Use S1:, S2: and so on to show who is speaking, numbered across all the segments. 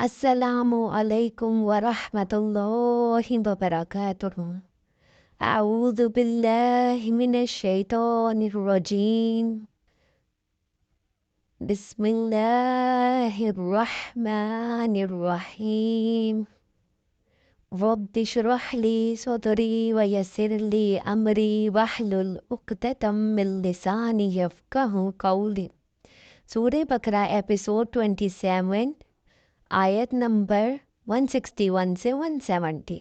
S1: السلام علیکم ورحمۃ اللہ وبرکاتہ۔ اعوذ باللہ من الشیطان الرجیم، بسم اللہ الرحمن الرحیم۔ رب اشرح لی صدری ویسر لی امری واحلل عقدۃ من لسانی یفقہوا قولی۔ سورہ بقرہ ایپیسوڈ 27، آیت نمبر 161 سے 170۔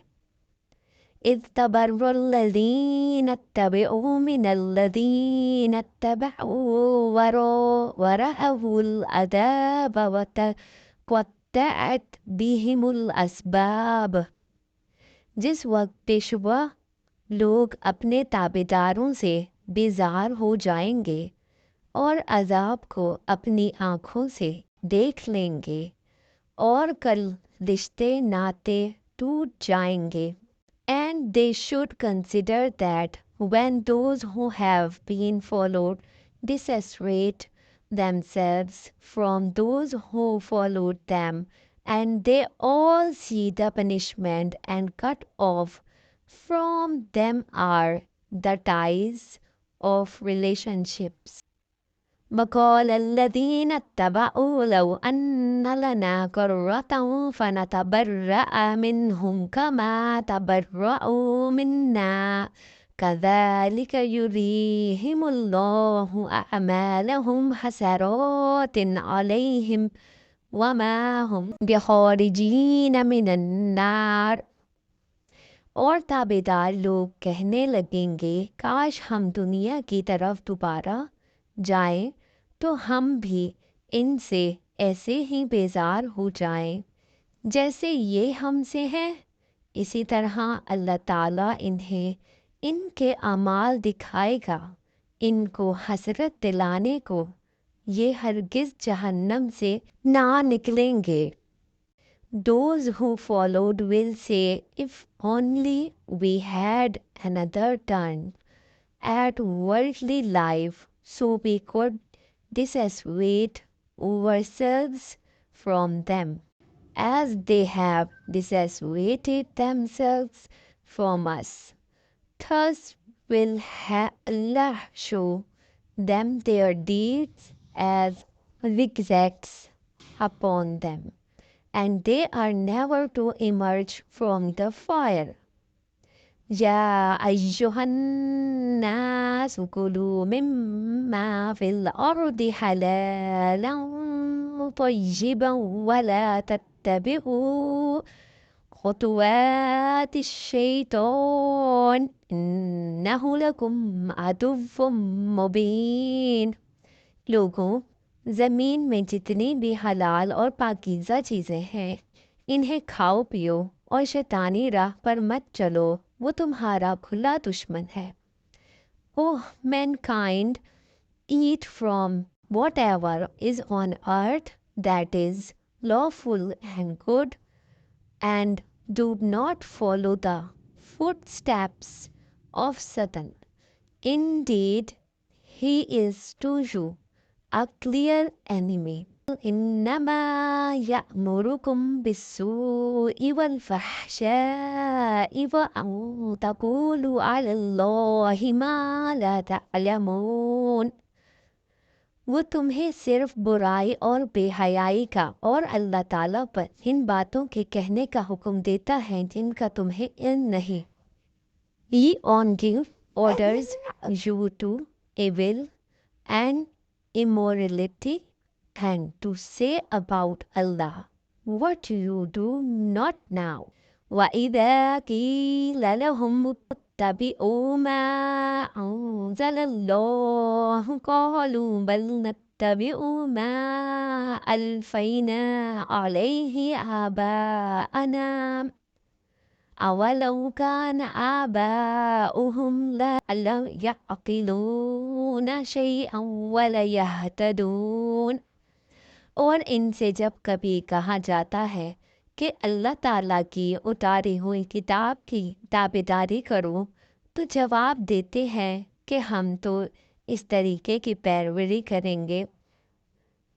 S1: اذ تبرأ الذین اتبعوا من الذین اتبعوا ورأوا العذاب وتقطعت بهم الاسباب۔ جس وقت پیشوا لوگ اپنے تابعداروں سے بیزار ہو جائیں گے اور عذاب کو اپنی آنکھوں سے دیکھ لیں گے، اور کل رشتے ناطے ٹوٹ جائیں گے۔ And they should consider that when those who have been followed dissociate themselves from those who followed them, and they all see the punishment and cut off from them are the ties of relationships. وَقَالَ الَّذِينَ اتَّبَعُوا لَوْ أَنَّ لَنَا كَرَّةً فَنَتَبَرَّأَ مِنْهُمْ كَمَا تَبَرَّؤُوا مِنَّا كَذَلِكَ يُرِيهِمُ اللَّهُ أَعْمَالَهُمْ حَسَرَاتٍ عَلَيْهِمْ وَمَا هُمْ بِخَارِجِينَ مِنَ النَّارِ۔ اور تابعدار لوگ کہنے لگیں گے، کاش ہم دنیا کی طرف دوبارہ جائیں تو ہم بھی ان سے ایسے ہی بیزار ہو جائیں جیسے یہ ہم سے ہیں۔ اسی طرح اللہ تعالیٰ انہیں ان کے اعمال دکھائے گا، ان کو حسرت دلانے کو یہ ہرگز جہنم سے نہ نکلیں گے۔ Those who followed will say, if only we had another turn at worldly life so we could dissociate ourselves from them, as they have dissociated themselves from us. Thus will Allah show them their deeds as zigzags upon them, and they are never to emerge from the fire. يا أيها الناس كلوا مما في الأرض حلالا طيبا ولا تتبعوا خطوات الشيطان إنه لكم عدو مبين۔ لوگوں، زمین میں جتنی بھی حلال اور پاکیزہ چیزیں ہیں انہیں کھاؤ پیو اور شیطانی راہ پر مت چلو، وہ تمہارا کھلا دشمن ہے۔ Oh, mankind, eat from whatever is on earth that is lawful and good, and do not follow the footsteps of Satan. Indeed, he is to you a clear enemy. إنما يأمركم بالسوء والفحشاء وأن تقولوا على الله ما لا تعلمون۔ وہ تمہیں صرف برائی اور بے حیائی کا اور اللہ تعالیٰ پر ان باتوں کے کہنے کا حکم دیتا ہے جن کا تمہیں علم نہیں۔ He on give orders you to evil and immorality, and to say about Allah what you do not know. وَإِذَا قِيلَ لَهُمُ اتَّبِعُوا مَا أَنزَلَ اللَّهُ قَالُوا بَلْ نَتَّبِعُ مَا أَلْفَيْنَا عَلَيْهِ آبَاءَنَا أَوَلَوْ كَانَ آبَاؤُهُمْ لَا يَعْقِلُونَ شَيْئًا وَلَا يَهْتَدُونَ۔ اور ان سے جب کبھی کہا جاتا ہے کہ اللہ تعالیٰ کی اتاری ہوئی کتاب کی تابعداری کرو تو جواب دیتے ہیں کہ ہم تو اس طریقے کی پیروی کریں گے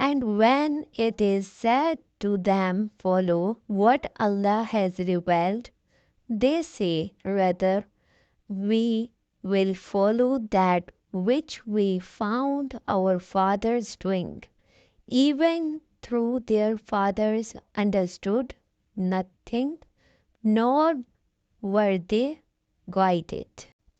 S1: And when it is said to them, follow what Allah has revealed, they say, rather, we will follow that which we found our fathers doing, even though their fathers understood nothing, nor were they guided.